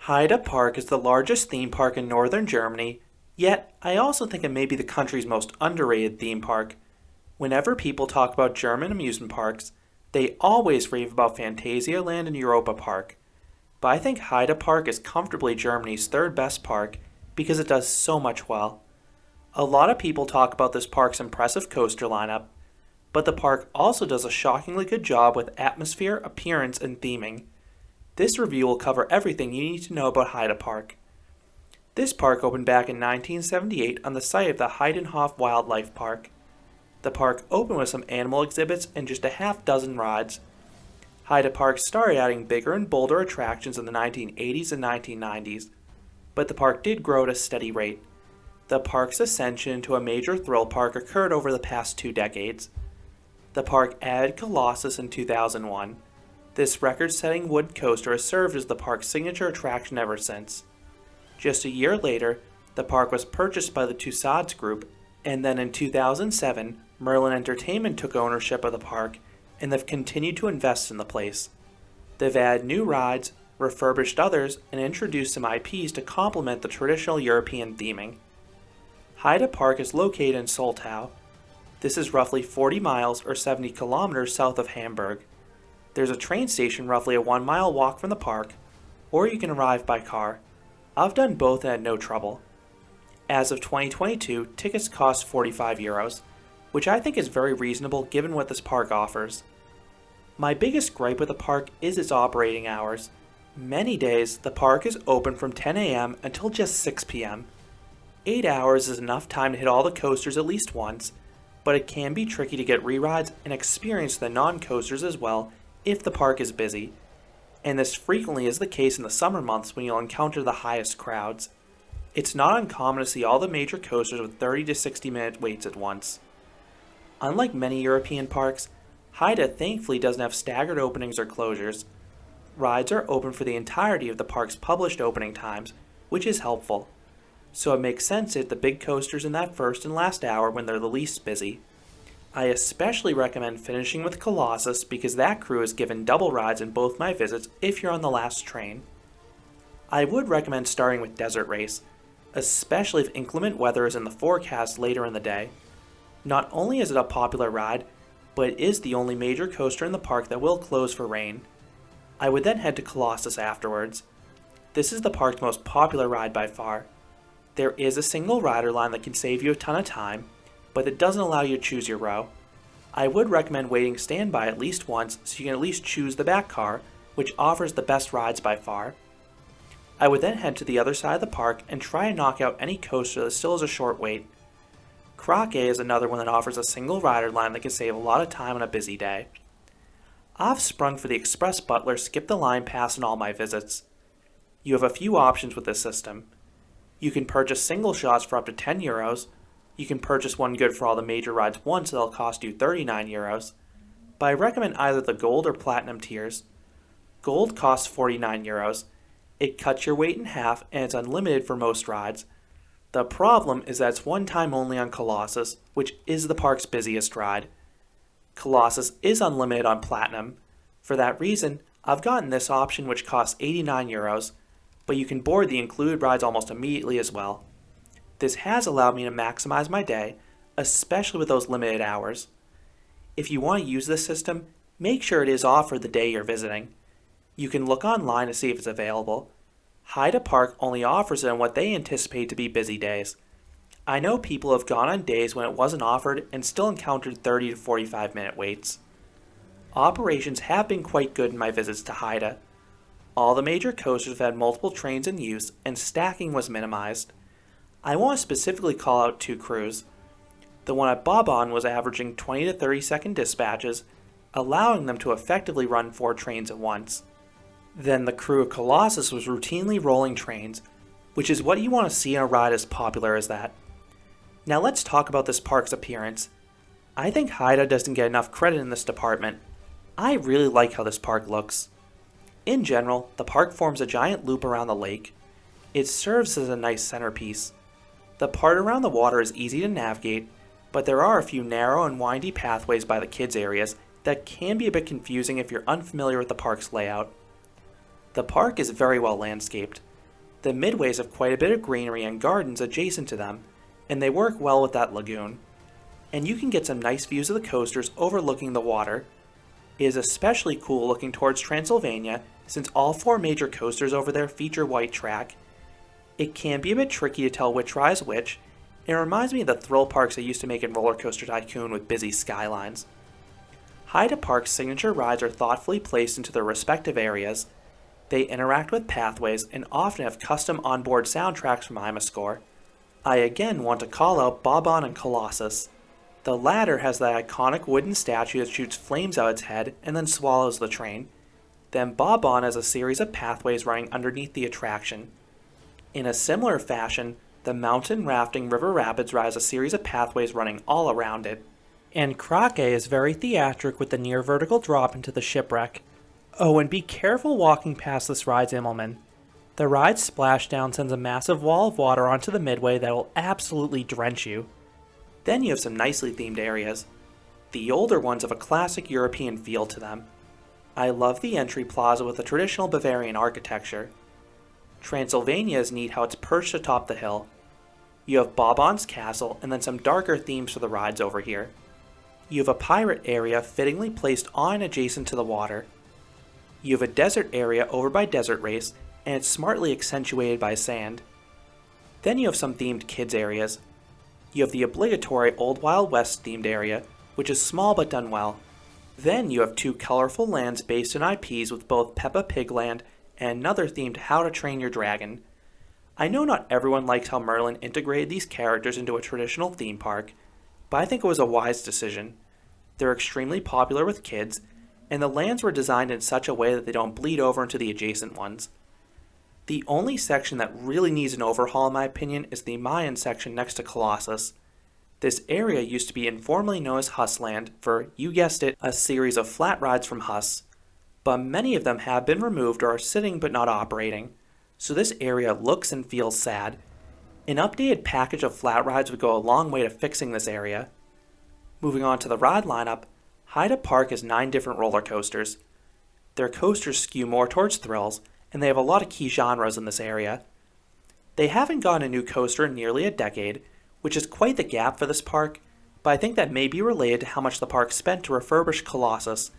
Heide Park is the largest theme park in northern Germany, yet I also think it may be the country's most underrated theme park. Whenever people talk about German amusement parks, they always rave about Phantasialand and Europa Park. But I think Heide Park is comfortably Germany's third best park because it does so much well. A lot of people talk about this park's impressive coaster lineup, but the park also does a shockingly good job with atmosphere, appearance, and theming. This review will cover everything you need to know about Heide Park. This park opened back in 1978 on the site of the Heidenhof Wildlife Park. The park opened with some animal exhibits and just a half dozen rides. Heide Park started adding bigger and bolder attractions in the 1980s and 1990s, but the park did grow at a steady rate. The park's ascension into a major thrill park occurred over the past 2 decades. The park added Colossus in 2001. This record-setting wood coaster has served as the park's signature attraction ever since. Just a year later, the park was purchased by the Tussauds Group, and then in 2007, Merlin Entertainment took ownership of the park, and they've continued to invest in the place. They've added new rides, refurbished others, and introduced some IPs to complement the traditional European theming. Heide Park is located in Soltau. This is roughly 40 miles or 70 kilometers south of Hamburg. There's a train station roughly a 1-mile walk from the park, or you can arrive by car. I've done both and had no trouble. As of 2022, tickets cost €45, which I think is very reasonable given what this park offers. My biggest gripe with the park is its operating hours. Many days, the park is open from 10 a.m. until just 6 p.m. 8 hours is enough time to hit all the coasters at least once, but it can be tricky to get re-rides and experience the non-coasters as well if the park is busy, and this frequently is the case in the summer months when you'll encounter the highest crowds. It's not uncommon to see all the major coasters with 30 to 60 minute waits at once. Unlike many European parks, Heide thankfully doesn't have staggered openings or closures. Rides are open for the entirety of the park's published opening times, which is helpful. So it makes sense to hit the big coasters in that first and last hour when they're the least busy. I especially recommend finishing with Colossus because that crew is given double rides in both my visits if you're on the last train. I would recommend starting with Desert Race, especially if inclement weather is in the forecast later in the day. Not only is it a popular ride, but it is the only major coaster in the park that will close for rain. I would then head to Colossus afterwards. This is the park's most popular ride by far. There is a single rider line that can save you a ton of time, but it doesn't allow you to choose your row. I would recommend waiting standby at least once so you can at least choose the back car, which offers the best rides by far. I would then head to the other side of the park and try and knock out any coaster that still has a short wait. Krake is another one that offers a single rider line that can save a lot of time on a busy day. I've sprung for the Express Butler skip the line pass in all my visits. You have a few options with this system. You can purchase single shots for up to €10. You can purchase one good for all the major rides once that'll cost you €39, but I recommend either the Gold or Platinum tiers. Gold costs €49. It cuts your wait in half and it's unlimited for most rides. The problem is that it's one time only on Colossus, which is the park's busiest ride. Colossus is unlimited on Platinum. For that reason, I've gotten this option which costs €89, but you can board the included rides almost immediately as well. This has allowed me to maximize my day, especially with those limited hours. If you want to use this system, make sure it is offered the day you're visiting. You can look online to see if it's available. Heide Park only offers it on what they anticipate to be busy days. I know people have gone on days when it wasn't offered and still encountered 30 to 45 minute waits. Operations have been quite good in my visits to Heide. All the major coasters have had multiple trains in use and stacking was minimized. I want to specifically call out 2 crews. The one at Bobon was averaging 20 to 30 second dispatches, allowing them to effectively run 4 trains at once. Then the crew of Colossus was routinely rolling trains, which is what you want to see in a ride as popular as that. Now let's talk about this park's appearance. I think Heide doesn't get enough credit in this department. I really like how this park looks. In general, the park forms a giant loop around the lake. It serves as a nice centerpiece. The part around the water is easy to navigate, but there are a few narrow and windy pathways by the kids' areas that can be a bit confusing if you're unfamiliar with the park's layout. The park is very well landscaped. The midways have quite a bit of greenery and gardens adjacent to them, and they work well with that lagoon. And you can get some nice views of the coasters overlooking the water. It is especially cool looking towards Transylvania since all 4 major coasters over there feature white track. It can be a bit tricky to tell which ride is which. It reminds me of the thrill parks they used to make in Roller Coaster Tycoon with busy skylines. Haida Park's signature rides are thoughtfully placed into their respective areas. They interact with pathways and often have custom onboard soundtracks from Imascore. I again want to call out Bob-omb and Colossus. The latter has the iconic wooden statue that shoots flames out its head and then swallows the train. Then Bob-omb has a series of pathways running underneath the attraction. In a similar fashion, the mountain rafting River Rapids ride has a series of pathways running all around it. And Krake is very theatric with the near vertical drop into the shipwreck. Oh, and be careful walking past this ride's Immelman. The ride's splashdown sends a massive wall of water onto the midway that will absolutely drench you. Then you have some nicely themed areas. The older ones have a classic European feel to them. I love the entry plaza with the traditional Bavarian architecture. Transylvania is neat how it's perched atop the hill. You have Bob-omb's castle and then some darker themes for the rides over here. You have a pirate area fittingly placed on and adjacent to the water. You have a desert area over by Desert Race and it's smartly accentuated by sand. Then you have some themed kids areas. You have the obligatory Old Wild West themed area, which is small but done well. Then you have 2 colorful lands based in IPs with both Peppa Pig Land and another themed How to Train Your Dragon. I know not everyone likes how Merlin integrated these characters into a traditional theme park, but I think it was a wise decision. They're extremely popular with kids, and the lands were designed in such a way that they don't bleed over into the adjacent ones. The only section that really needs an overhaul in my opinion is the Mayan section next to Colossus. This area used to be informally known as Hussland for, you guessed it, a series of flat rides from Huss, but many of them have been removed or are sitting but not operating, so this area looks and feels sad. An updated package of flat rides would go a long way to fixing this area. Moving on to the ride lineup, Haida Park has 9 different roller coasters. Their coasters skew more towards thrills, and they have a lot of key genres in this area. They haven't gotten a new coaster in nearly a decade, which is quite the gap for this park, but I think that may be related to how much the park spent to refurbish Colossus.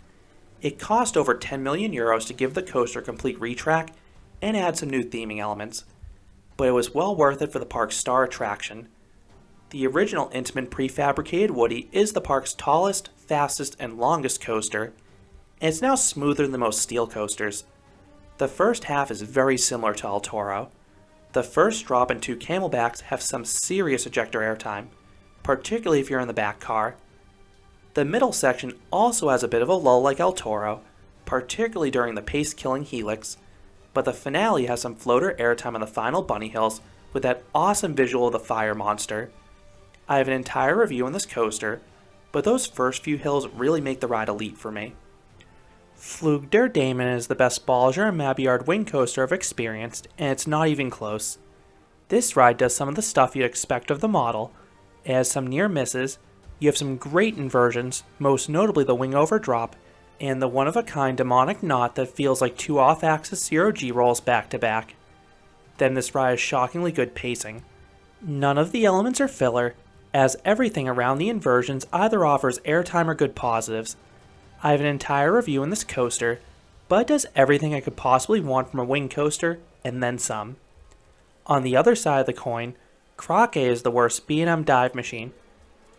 It cost over 10 million euros to give the coaster a complete retrack and add some new theming elements, but it was well worth it for the park's star attraction. The original Intamin prefabricated Woody is the park's tallest, fastest, and longest coaster, and it's now smoother than most steel coasters. The first half is very similar to El Toro. The first drop and 2 camelbacks have some serious ejector airtime, particularly if you're in the back car. The middle section also has a bit of a lull like El Toro, particularly during the pace-killing helix, but the finale has some floater airtime on the final bunny hills with that awesome visual of the fire monster. I have an entire review on this coaster, but those first few hills really make the ride elite for me. Flug der Damen is the best Balzer and Mabillard wing coaster I've experienced, and it's not even close. This ride does some of the stuff you'd expect of the model. It has some near misses, you have some great inversions, most notably the wing over drop, and the one-of-a-kind demonic knot that feels like 2 off-axis 0G rolls back to back. Then this ride has shockingly good pacing. None of the elements are filler, as everything around the inversions either offers airtime or good positives. I have an entire review in this coaster, but it does everything I could possibly want from a wing coaster, and then some. On the other side of the coin, Krake is the worst B&M dive machine.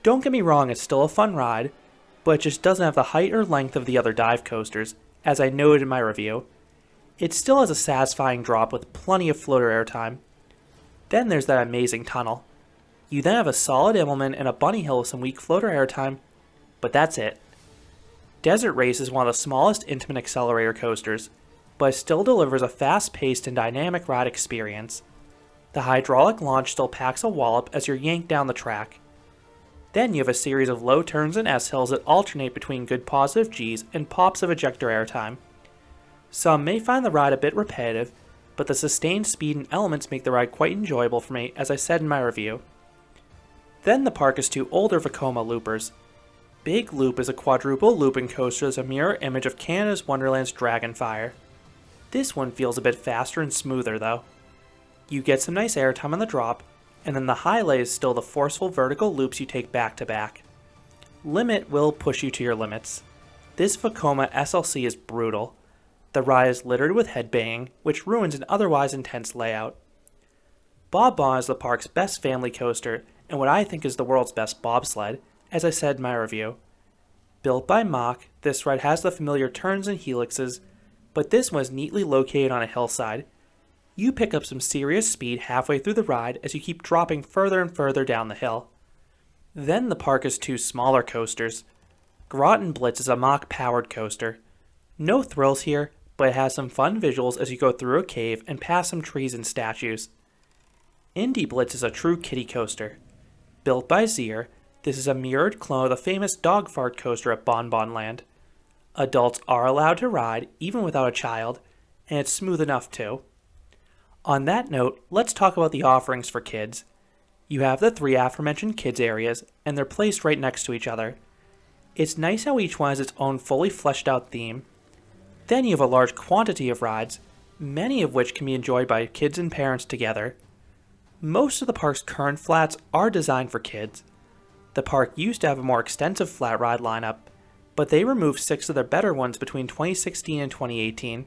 Don't get me wrong, it's still a fun ride, but it just doesn't have the height or length of the other dive coasters, as I noted in my review. It still has a satisfying drop with plenty of floater airtime. Then there's that amazing tunnel. You then have a solid Immelman and a bunny hill with some weak floater airtime, but that's it. Desert Race is one of the smallest Intamin accelerator coasters, but it still delivers a fast-paced and dynamic ride experience. The hydraulic launch still packs a wallop as you're yanked down the track. Then you have a series of low turns and S-hills that alternate between good positive Gs and pops of ejector airtime. Some may find the ride a bit repetitive, but the sustained speed and elements make the ride quite enjoyable for me, as I said in my review. Then the park has 2 older Vekoma loopers. Big Loop is a quadruple looping coaster that's a mirror image of Canada's Wonderland's Dragonfire. This one feels a bit faster and smoother though. You get some nice airtime on the drop, and then the highlight is still the forceful vertical loops you take back to back. Limit will push you to your limits. This Vekoma SLC is brutal. The ride is littered with headbanging, which ruins an otherwise intense layout. Bob Bon is the park's best family coaster, and what I think is the world's best bobsled, as I said in my review. Built by Mack, this ride has the familiar turns and helixes, but this one is neatly located on a hillside. You pick up some serious speed halfway through the ride as you keep dropping further and further down the hill. Then the park has two smaller coasters. Groton Blitz is a Mack-powered coaster. No thrills here, but it has some fun visuals as you go through a cave and past some trees and statues. Indy Blitz is a true kiddie coaster. Built by Zier, this is a mirrored clone of the famous dog fart coaster at Bon Bon Land. Adults are allowed to ride, even without a child, and it's smooth enough too. On that note, let's talk about the offerings for kids. You have the three aforementioned kids areas, and they're placed right next to each other. It's nice how each one has its own fully fleshed out theme. Then you have a large quantity of rides, many of which can be enjoyed by kids and parents together. Most of the park's current flats are designed for kids. The park used to have a more extensive flat ride lineup, but they removed 6 of their better ones between 2016 and 2018.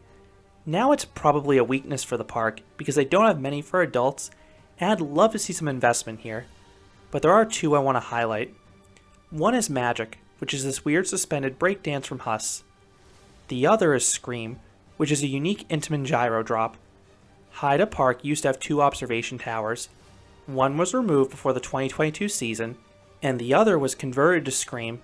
Now it's probably a weakness for the park because they don't have many for adults, and I'd love to see some investment here. But there are 2 I want to highlight. One is Magic, which is this weird suspended breakdance from Huss. The other is Scream, which is a unique Intamin gyro drop. Haida Park used to have 2 observation towers. One was removed before the 2022 season, and the other was converted to Scream.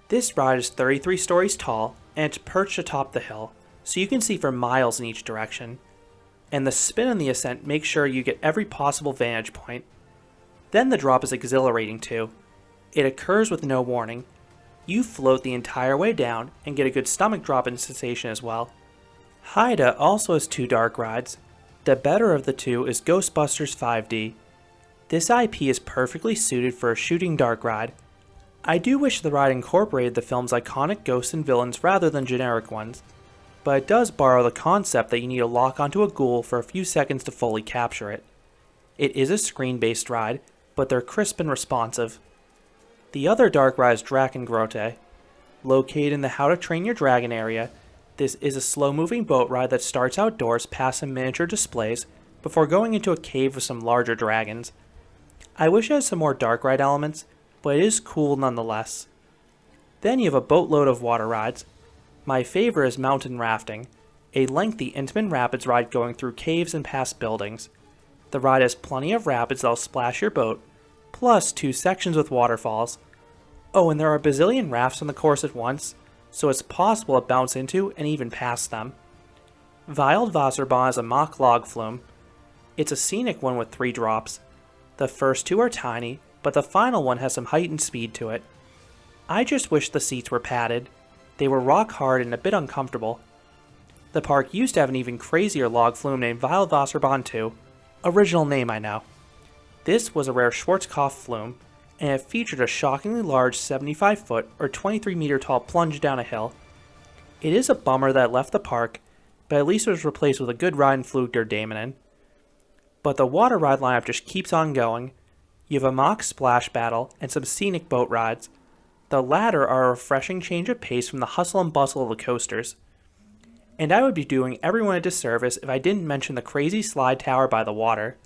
This ride is 33 stories tall, and it's perched atop the hill, so you can see for miles in each direction. And the spin and the ascent make sure you get every possible vantage point. Then the drop is exhilarating too. It occurs with no warning. You float the entire way down and get a good stomach dropping sensation as well. Haida also has 2 dark rides. The better of the 2 is Ghostbusters 5D. This IP is perfectly suited for a shooting dark ride. I do wish the ride incorporated the film's iconic ghosts and villains rather than generic ones, but it does borrow the concept that you need to lock onto a ghoul for a few seconds to fully capture it. It is a screen-based ride, but they're crisp and responsive. The other dark ride is Drakengrotte. Located in the How to Train Your Dragon area, this is a slow-moving boat ride that starts outdoors past some miniature displays before going into a cave with some larger dragons. I wish it had some more dark ride elements, but it is cool nonetheless. Then you have a boatload of water rides. My favorite is Mountain Rafting, a lengthy Intamin Rapids ride going through caves and past buildings. The ride has plenty of rapids that'll splash your boat, plus 2 sections with waterfalls. Oh, and there are a bazillion rafts on the course at once, so it's possible to bounce into and even past them. Wildwasserbahn is a Mack log flume. It's a scenic one with 3 drops. The first 2 are tiny, but the final one has some heightened speed to it. I just wish the seats were padded. They were rock hard and a bit uncomfortable. The park used to have an even crazier log flume named Wildwasserbahn 2. Original name, I know. This was a rare Schwarzkopf flume, and it featured a shockingly large 75-foot or 23-meter tall plunge down a hill. It is a bummer that it left the park, but at least it was replaced with a good ride in Flug der Dämonen. But the water ride lineup just keeps on going. You have a Mack splash battle and some scenic boat rides. The latter are a refreshing change of pace from the hustle and bustle of the coasters. And I would be doing everyone a disservice if I didn't mention the crazy slide tower by the water.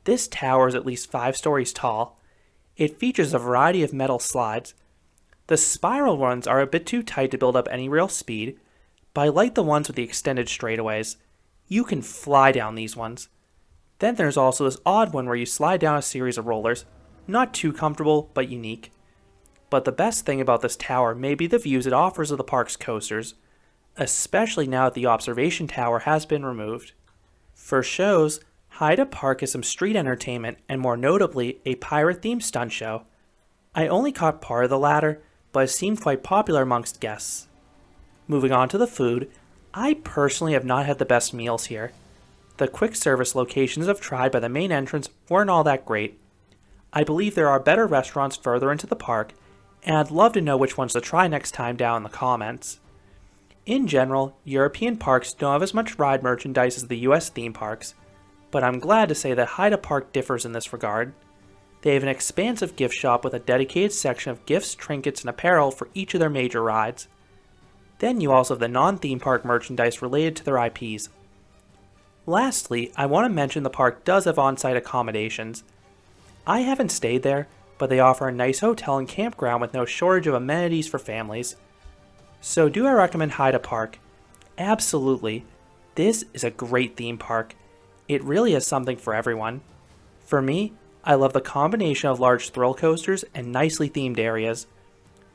This tower is at least 5 stories tall. It features a variety of metal slides. The spiral ones are a bit too tight to build up any real speed, but I like the ones with the extended straightaways. You can fly down these ones. Then there's also this odd one where you slide down a series of rollers. Not too comfortable, but unique. But the best thing about this tower may be the views it offers of the park's coasters, especially now that the observation tower has been removed. For shows, Haida Park has some street entertainment and more notably a pirate-themed stunt show. I only caught part of the latter, but it seemed quite popular amongst guests. Moving on to the food, I personally have not had the best meals here. The quick service locations I've tried by the main entrance weren't all that great. I believe there are better restaurants further into the park, and I'd love to know which ones to try next time down in the comments. In general, European parks don't have as much ride merchandise as the US theme parks. but I'm glad to say that Haida Park differs in this regard. They have an expansive gift shop with a dedicated section of gifts, trinkets, and apparel for each of their major rides. Then you also have the non-theme park merchandise related to their IPs. Lastly, I want to mention the park does have on-site accommodations. I haven't stayed there, but they offer a nice hotel and campground with no shortage of amenities for families. So do I recommend Haida Park? Absolutely. This is a great theme park. It really is something for everyone. For me, I love the combination of large thrill coasters and nicely themed areas.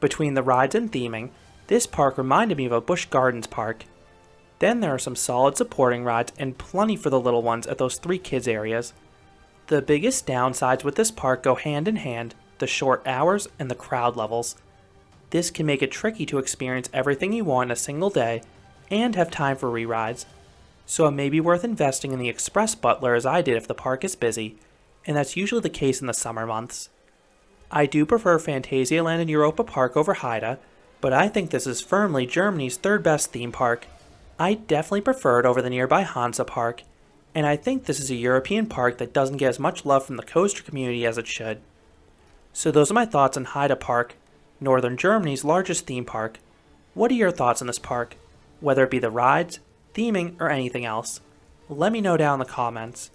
Between the rides and theming, this park reminded me of a Busch Gardens park. Then there are some solid supporting rides and plenty for the little ones at those 3 kids areas. The biggest downsides with this park go hand in hand, the short hours and the crowd levels. This can make it tricky to experience everything you want in a single day and have time for re-rides. So it may be worth investing in the Express Butler as I did if the park is busy, and that's usually the case in the summer months. I do prefer Phantasialand and Europa Park over Haida, but I think this is firmly Germany's 3rd best theme park. I definitely prefer it over the nearby Hansa Park, and I think this is a European park that doesn't get as much love from the coaster community as it should. So those are my thoughts on Haida Park, Northern Germany's largest theme park. What are your thoughts on this park? Whether it be the rides, theming, or anything else? Let me know down in the comments.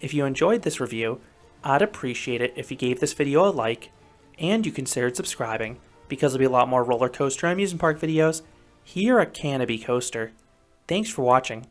If you enjoyed this review, I'd appreciate it if you gave this video a like, and you considered subscribing, because there'll be a lot more roller coaster and amusement park videos here at Canopy Coaster. Thanks for watching.